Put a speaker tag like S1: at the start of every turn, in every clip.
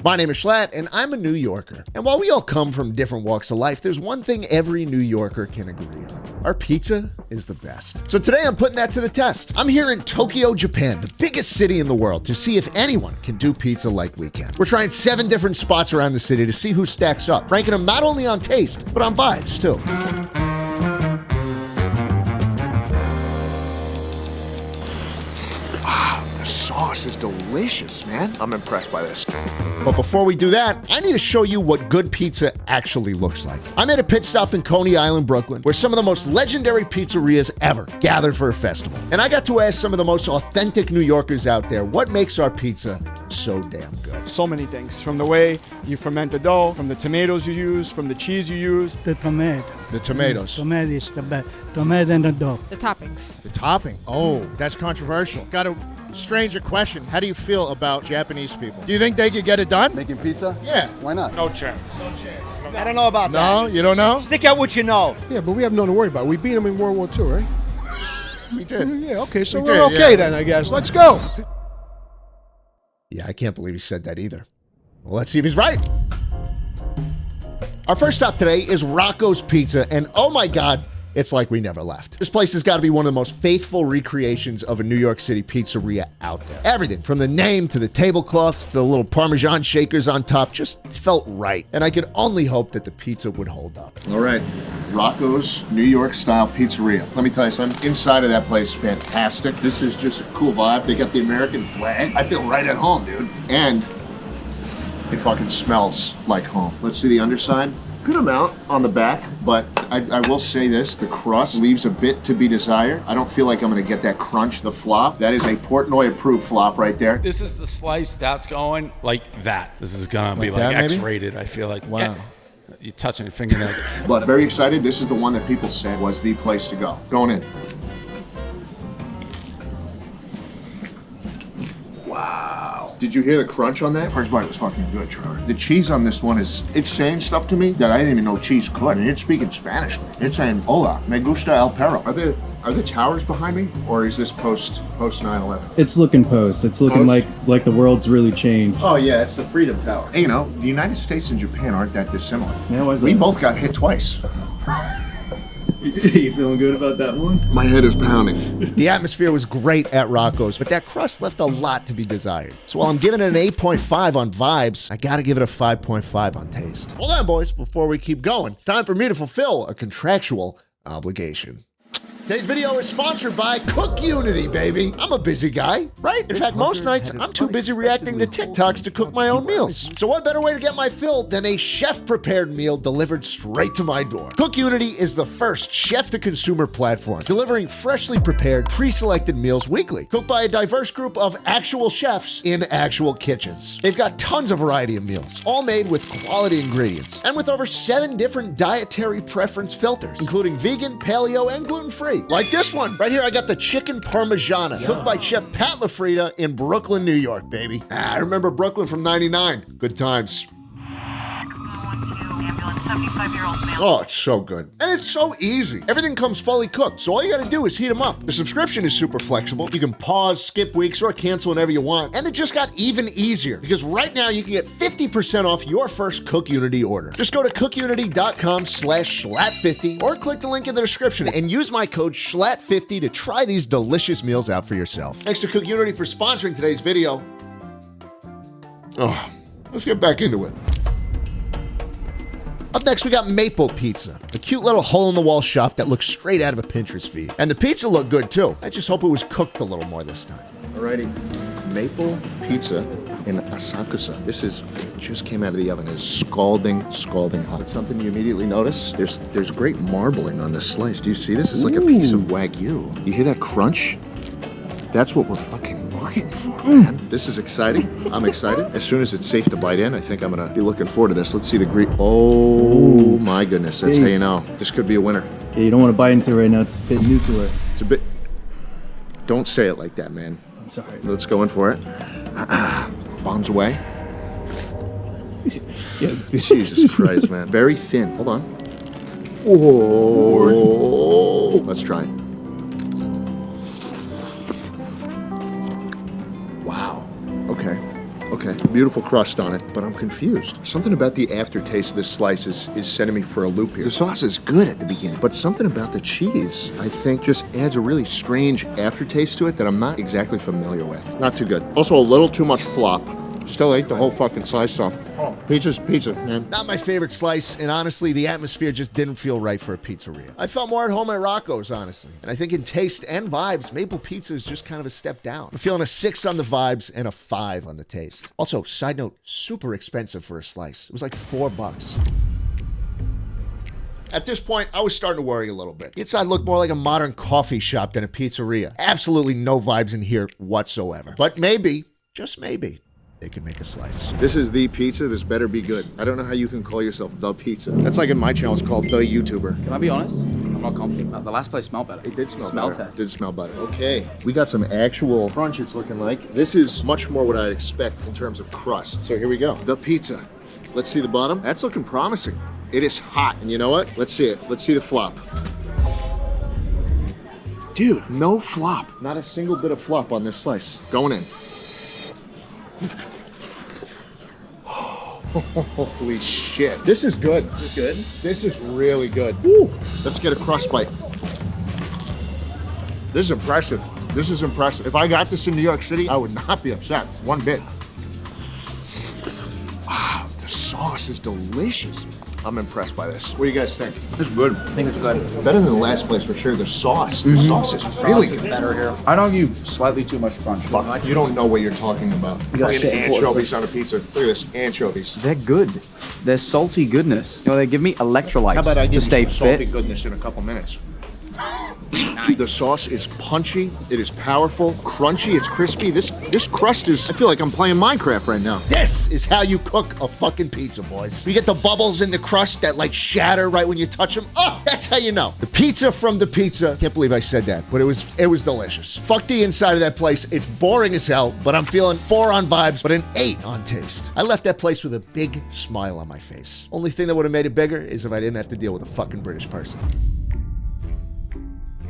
S1: My name is Schlatt, and I'm a New Yorker. And while we all come from different walks of life, there's one thing every New Yorker can agree on. Our pizza is the best. So today I'm putting that to the test. I'm here in Tokyo, Japan, the biggest city in the world, to see if anyone can do pizza like we can. We're trying 7 different spots around the city to see who stacks up, ranking them not only on taste, but on vibes too. The sauce is delicious, man. I'm impressed by this. But before we do that, I need to show you what good pizza actually looks like. I made a pit stop in Coney Island, Brooklyn, where some of the most legendary pizzerias ever gathered for a festival. And I got to ask some of the most authentic New Yorkers out there what makes our pizza so damn good.
S2: So many things, from the way you ferment the dough, from the tomatoes you use, from the cheese you use.
S3: The tomato.
S1: The tomatoes.
S3: Tomato is the best. Tomato and the dough.
S4: The toppings.
S5: The topping. Oh, that's controversial. Got a stranger question. How do you feel about Japanese people? Do you think they could get it done?
S6: Making pizza?
S5: Yeah.
S6: Why not?
S2: No chance.
S6: I don't know about that.
S5: No, you don't know?
S6: Stick out what you know.
S7: Yeah, but we have nothing to worry about. We beat them in World War II, right?
S5: We did.
S7: Yeah, okay, so
S5: We
S7: we're
S5: did,
S7: okay
S5: yeah.
S7: then, I guess. Let's go.
S1: Yeah, I can't believe he said that either. Well, let's see if he's right. Our first stop today is Rocco's Pizza, and oh my God, it's like we never left. This place has got to be one of the most faithful recreations of a New York City pizzeria out there. Everything from the name to the tablecloths to the little Parmesan shakers on top just felt right. And I could only hope that the pizza would hold up. All right, Rocco's New York style pizzeria. Let me tell you something, inside of that place, fantastic. This is just a cool vibe. They got the American flag. I feel right at home, dude. And it fucking smells like home. Let's see the underside. Good amount on the back, but I will say this, the crust leaves a bit to be desired. I don't feel like I'm gonna get that crunch, the flop. That is a Portnoy approved flop right there.
S8: This is the slice that's going like that. This is gonna be
S1: that,
S8: like
S1: maybe?
S8: X-rated, I feel like.
S1: Wow.
S8: Yeah. You're touching your fingernails.
S1: But very excited, this is the one that people said was the place to go. Going in. Wow. Did you hear the crunch on that? First bite was fucking good, Trevor. The cheese on this one it's saying stuff to me that I didn't even know cheese could. And it's speaking Spanish. It's saying, hola, me gusta el perro. Are the towers behind me? Or is this post 9/11?
S9: It's looking post. It's looking
S1: Post?
S9: like the world's really changed.
S1: Oh yeah, it's the Freedom Tower. Hey, you know, the United States and Japan aren't that dissimilar.
S9: Yeah, why is
S1: We
S9: that?
S1: both got hit twice.
S9: You feeling good about that one?
S1: My head is pounding. The atmosphere was great at Rocco's, but that crust left a lot to be desired. So while I'm giving it an 8.5 on vibes, I gotta give it a 5.5 on taste. Hold on, boys, before we keep going. It's time for me to fulfill a contractual obligation. Today's video is sponsored by Cook Unity, baby. I'm a busy guy, right? In fact, most nights, I'm too busy reacting to TikToks to cook my own meals. So what better way to get my fill than a chef-prepared meal delivered straight to my door? Cook Unity is the first chef-to-consumer platform, delivering freshly prepared, pre-selected meals weekly, cooked by a diverse group of actual chefs in actual kitchens. They've got tons of variety of meals, all made with quality ingredients, and with over 7 different dietary preference filters, including vegan, paleo, and gluten-free. Like this one. Right here, I got the chicken parmigiana, cooked by Chef Pat LaFrida in Brooklyn, New York, baby. I remember Brooklyn from '99. Good times. Oh, it's so good. And it's so easy. Everything comes fully cooked, so all you gotta do is heat them up. The subscription is super flexible. You can pause, skip weeks, or cancel whenever you want. And it just got even easier, because right now you can get 50% off your first Cook Unity order. Just go to cookunity.com/Schlatt50 or click the link in the description and use my code SCHLATT50 to try these delicious meals out for yourself. Thanks to Cook Unity for sponsoring today's video. Oh, let's get back into it. Up next, we got Maple Pizza, a cute little hole-in-the-wall shop that looks straight out of a Pinterest feed. And the pizza looked good, too. I just hope it was cooked a little more this time. Alrighty, Maple Pizza in Asakusa. This just came out of the oven. It's scalding hot. Something you immediately notice, there's great marbling on this slice. Do you see this? It's like a piece of Wagyu. You hear that crunch? That's what we're fucking looking for, man. This is exciting. I'm excited. As soon as it's safe to bite in, I think I'm gonna be looking forward to this. Let's see the Oh my goodness, that's how you know. This could be a winner.
S9: Yeah, you don't want to bite into it right now. It's a bit nuclear.
S1: It's a bit... Don't say it like that, man.
S9: I'm sorry.
S1: Let's go in for it. Bombs away.
S9: Yes, dude.
S1: Jesus Christ, man. Very thin. Hold on. Oh. Let's try it. Wow. Okay. Beautiful. beautiful crust on it, but I'm confused. Something about the aftertaste of this slice is sending me for a loop here. The sauce is good at the beginning, but something about the cheese, I think, just adds a really strange aftertaste to it that I'm not exactly familiar with. Not too good. Also, a little too much flop. Still ate the whole fucking slice, though. Pizza's pizza, man. Not my favorite slice, and honestly, the atmosphere just didn't feel right for a pizzeria. I felt more at home at Rocco's, honestly. And I think in taste and vibes, Maple Pizza is just kind of a step down. I'm feeling a 6 on the vibes and a 5 on the taste. Also, side note, super expensive for a slice. It was like $4. At this point, I was starting to worry a little bit. The inside looked more like a modern coffee shop than a pizzeria. Absolutely no vibes in here whatsoever. But maybe, just maybe, they can make a slice. This is the pizza. This better be good. I don't know how you can call yourself the pizza. That's like in my channel, it's called the YouTuber.
S4: Can I be honest? I'm not confident. The last place smelled better.
S1: It did
S4: smell
S1: better.
S4: test.
S1: It did smell better. Okay. We got some actual crunch, it's looking like. This is much more what I'd expect in terms of crust. So here we go. The pizza. Let's see the bottom. That's looking promising. It is hot. And you know what? Let's see it. Let's see the flop. Dude, no flop. Not a single bit of flop on this slice. Going in. Holy shit. This is good.
S4: Is this good?
S1: This is really good. Woo. Let's get a crust bite. This is impressive. This is impressive. If I got this in New York City, I would not be upset one bit. Wow, the sauce is delicious. I'm impressed by this. What do you guys think?
S4: It's good. I think it's good.
S1: Better than the last place for sure. The sauce. The sauce is really good.
S4: Better here. I'd argue slightly too much crunch.
S1: Fuck, you don't know what you're talking about. Fucking anchovies on a pizza. Look at this, anchovies.
S4: They're good. They're salty goodness. You know, they give me electrolytes
S1: How about I
S4: to
S1: give
S4: stay
S1: you some salty
S4: fit.
S1: goodness in a couple minutes? The sauce is punchy, it is powerful, crunchy, it's crispy. This crust is, I feel like I'm playing Minecraft right now. This is how you cook a fucking pizza, boys. You get the bubbles in the crust that like shatter right when you touch them. Oh, that's how you know. The pizza from the pizza. Can't believe I said that, but it was delicious. Fuck the inside of that place. It's boring as hell, but I'm feeling 4 on vibes, but an 8 on taste. I left that place with a big smile on my face. Only thing that would have made it bigger is if I didn't have to deal with a fucking British person.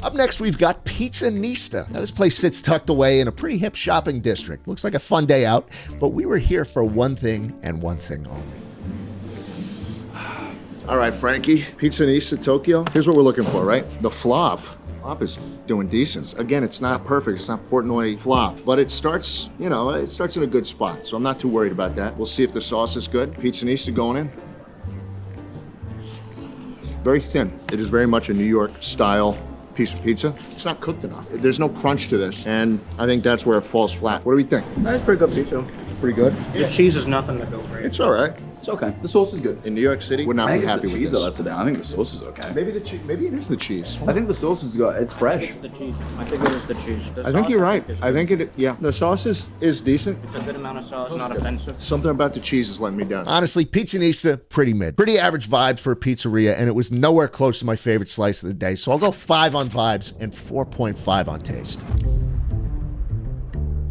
S1: Up next, we've got Pizzanista. Now, this place sits tucked away in a pretty hip shopping district. Looks like a fun day out, but we were here for one thing and one thing only. All right, Frankie, Pizzanista Tokyo. Here's what we're looking for, right? The flop. Flop is doing decent. Again, it's not perfect. It's not Portnoy flop, but it starts, you know, it starts in a good spot. So I'm not too worried about that. We'll see if the sauce is good. Pizzanista going in. Very thin. It is very much a New York style piece of pizza. It's not cooked enough. There's no crunch to this, and I think that's where it falls flat. What do we think?
S6: That's pretty good pizza.
S1: Pretty good?
S6: The cheese is nothing to go great.
S1: It's all right.
S4: It's okay. The sauce is good.
S1: In New York City, would not
S4: I
S1: be
S4: think
S1: happy
S4: it's the
S1: with
S4: cheese
S1: this.
S4: though. That's the down. I think the sauce is okay.
S1: Maybe maybe it is the cheese.
S4: I think the sauce is good. It's fresh.
S6: The cheese. I think it is the cheese. The
S1: I think
S6: sauce,
S1: you're right.
S6: is
S1: I think it, yeah. The sauce is decent.
S6: It's a good amount of sauce, not offensive.
S1: Something about the cheese is letting me down. Honestly, Pizzanista, pretty mid. Pretty average vibes for a pizzeria, and it was nowhere close to my favorite slice of the day. So I'll go 5 on vibes and 4.5 on taste.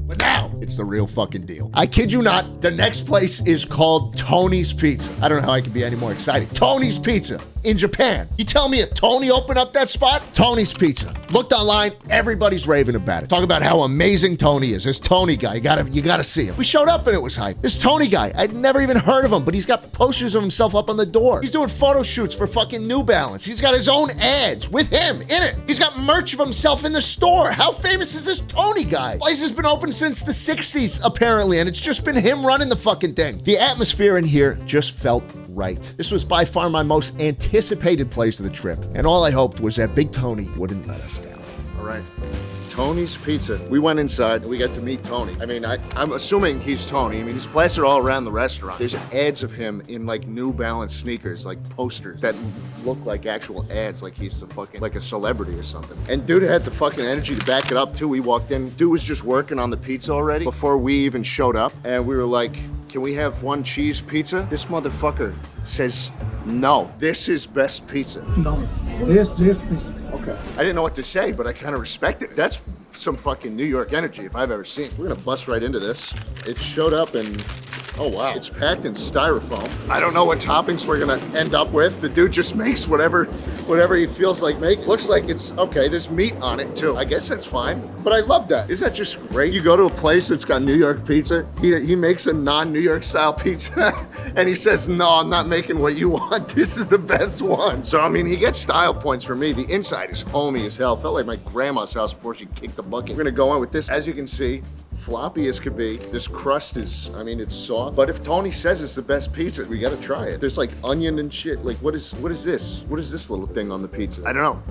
S1: But now, it's the real fucking deal. I kid you not, the next place is called Tony's Pizza. I don't know how I can be any more excited. Tony's Pizza in Japan. You tell me a Tony opened up that spot? Tony's Pizza. Looked online, everybody's raving about it. Talk about how amazing Tony is. This Tony guy, you gotta see him. We showed up and it was hype. This Tony guy, I'd never even heard of him, but he's got posters of himself up on the door. He's doing photo shoots for fucking New Balance. He's got his own ads with him in it. He's got merch of himself in the store. How famous is this Tony guy? Place has been open since the 60s, apparently, and it's just been him running the fucking thing. The atmosphere in here just felt right. This was by far my most anticipated place of the trip, and all I hoped was that Big Tony wouldn't let us down. All right. Tony's Pizza. We went inside and we got to meet Tony. I mean, I'm assuming he's Tony. I mean, he's plastered all around the restaurant. There's ads of him in like New Balance sneakers, like posters that look like actual ads, like he's the fucking, like a celebrity or something. And dude had the fucking energy to back it up too. We walked in, dude was just working on the pizza already before we even showed up. And we were like, can we have 1 cheese pizza? This motherfucker says, no, this is best pizza.
S3: No, this is
S1: Okay. I didn't know what to say, but I kind of respect it. That's some fucking New York energy if I've ever seen. We're gonna bust right into this. It showed up and Oh, wow. It's packed in styrofoam. I don't know what toppings we're gonna end up with. The dude just makes whatever he feels like making. Looks like it's, okay, there's meat on it too. I guess that's fine. But I love that. Isn't that just great? You go to a place that's got New York pizza, he makes a non-New York style pizza, and he says, no, I'm not making what you want. This is the best one. So, I mean, he gets style points for me. The inside is homey as hell. Felt like my grandma's house before she kicked the bucket. We're gonna go on with this. As you can see, floppy as could be. This crust is, I mean, it's soft. But if Tony says it's the best pizza, we gotta try it. There's like onion and shit. Like, what is this? What is this little thing on the pizza? I don't know.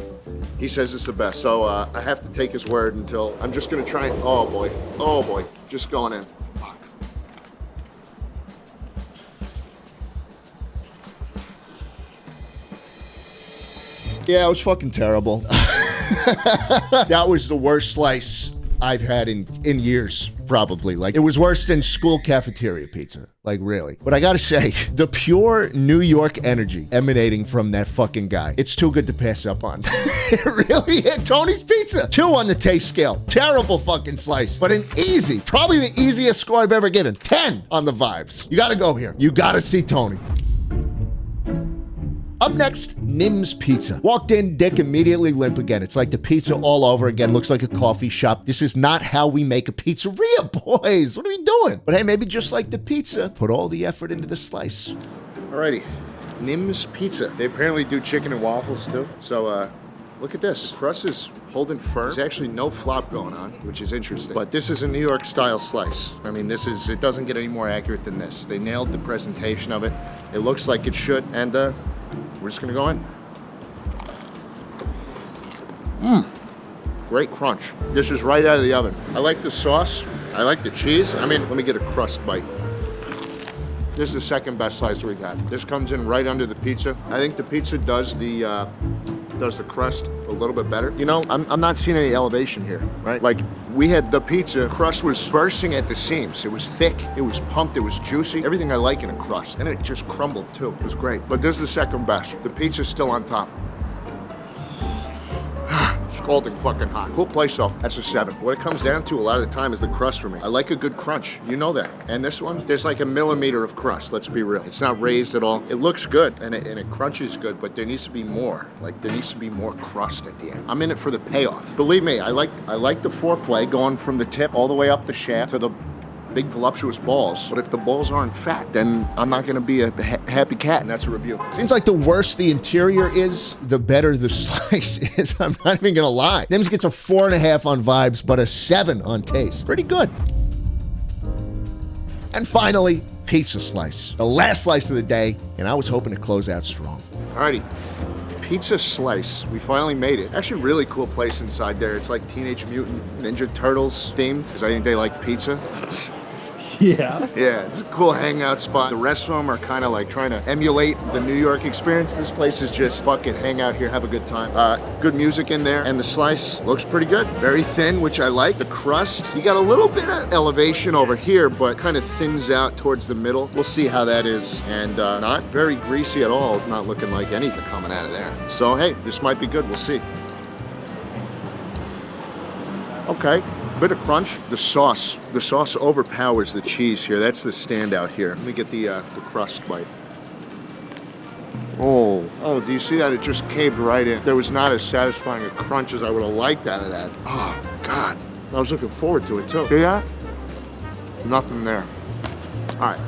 S1: He says it's the best. So I have to take his word until I'm just gonna try it. Oh boy, just going in. Fuck. Yeah, it was fucking terrible. That was the worst slice I've had in years, probably. Like, it was worse than school cafeteria pizza. Like, really. But I gotta say, the pure New York energy emanating from that fucking guy, it's too good to pass up on. It really hit Tony's Pizza. 2 on the taste scale. Terrible fucking slice. But an easy, probably the easiest score I've ever given. 10 on the vibes. You gotta go here. You gotta see Tony. Up next, Nim's Pizza. Walked in, dick immediately limp again. It's like the pizza all over again. Looks like a coffee shop. This is not how we make a pizzeria, boys. What are we doing? But hey, maybe just like the pizza, put all the effort into the slice. Alrighty, Nim's Pizza. They apparently do chicken and waffles too. So, look at this. Crust is holding firm. There's actually no flop going on, which is interesting. But this is a New York style slice. I mean, it doesn't get any more accurate than this. They nailed the presentation of it. It looks like it should. And, we're just gonna go in. Great crunch. This is right out of the oven. I like the sauce. I like the cheese. I mean, let me get a crust bite. This is the second best slice we've had. This comes in right under the pizza. I think the pizza does the crust a little bit better. You know, I'm not seeing any elevation here, right? Like, we had the pizza, crust was bursting at the seams. It was thick, it was pumped, it was juicy. Everything I like in a crust. And it just crumbled too. It was great. But this is the second best. The pizza's still on top. Scalding fucking hot. Cool place though. That's a 7. What it comes down to a lot of the time is the crust for me. I like a good crunch. You know that. And this one, there's like a millimeter of crust. Let's be real. It's not raised at all. It looks good and it crunches good, but there needs to be more. Like, there needs to be more crust at the end. I'm in it for the payoff. Believe me, I like the foreplay going from the tip all the way up the shaft to the big voluptuous balls. But if the balls aren't fat, then I'm not gonna be a happy cat, and that's a review. Seems like the worse the interior is, the better the slice is. I'm not even gonna lie. Nims gets a 4.5 on vibes, but a 7 on taste. Pretty good. And finally, pizza slice. The last slice of the day, and I was hoping to close out strong. Alrighty. Pizza slice. We finally made it. Actually, really cool place inside there. It's like Teenage Mutant Ninja Turtles themed, because I think they like pizza.
S9: Yeah.
S1: Yeah, it's a cool hangout spot. The rest of them are kind of like trying to emulate the New York experience. This place is just fucking hang out here, have a good time. Good music in there, and the slice looks pretty good. Very thin, which I like. The crust, you got a little bit of elevation over here, but kind of thins out towards the middle. We'll see how that is. And not very greasy at all. Not looking like anything coming out of there. So hey, this might be good. We'll see. Okay. Bit of crunch. The sauce overpowers the cheese here. That's the standout here. Let me get the crust bite. Oh, do you see that? It just caved right in. There was not as satisfying a crunch as I would have liked out of that. Oh, God. I was looking forward to it, too. See that? Nothing there. All right.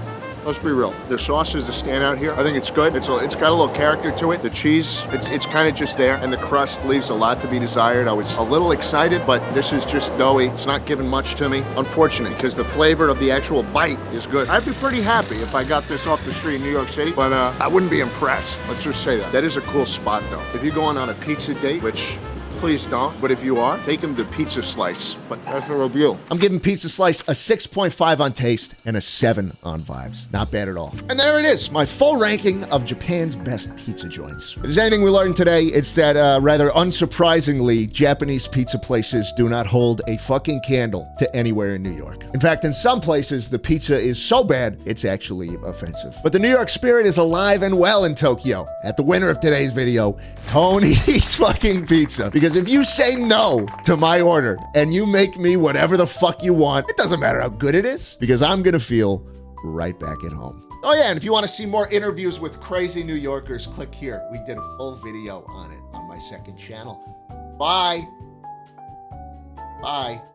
S1: Let's be real. The sauce is the standout here. I think it's good. It's got a little character to it. The cheese, it's kind of just there, and the crust leaves a lot to be desired. I was a little excited, but this is just doughy. It's not giving much to me. Unfortunate, because the flavor of the actual bite is good. I'd be pretty happy if I got this off the street in New York City, but I wouldn't be impressed. Let's just say that. That is a cool spot, though. If you're going on a pizza date, which please don't, but if you are, take them to Pizza Slice. But that's a review. I'm giving Pizza Slice a 6.5 on taste and a 7 on vibes. Not bad at all. And there it is, my full ranking of Japan's best pizza joints. If there's anything we learned today, it's that rather unsurprisingly, Japanese pizza places do not hold a fucking candle to anywhere in New York. In fact, in some places, the pizza is so bad, it's actually offensive. But the New York spirit is alive and well in Tokyo. At the winner of today's video, Tony eats fucking pizza. Because if you say no to my order and you make me whatever the fuck you want, it doesn't matter how good it is, because I'm gonna feel right back at home. Oh yeah, and if you want to see more interviews with crazy New Yorkers, click here. We did a full video on it on my second channel. Bye. Bye.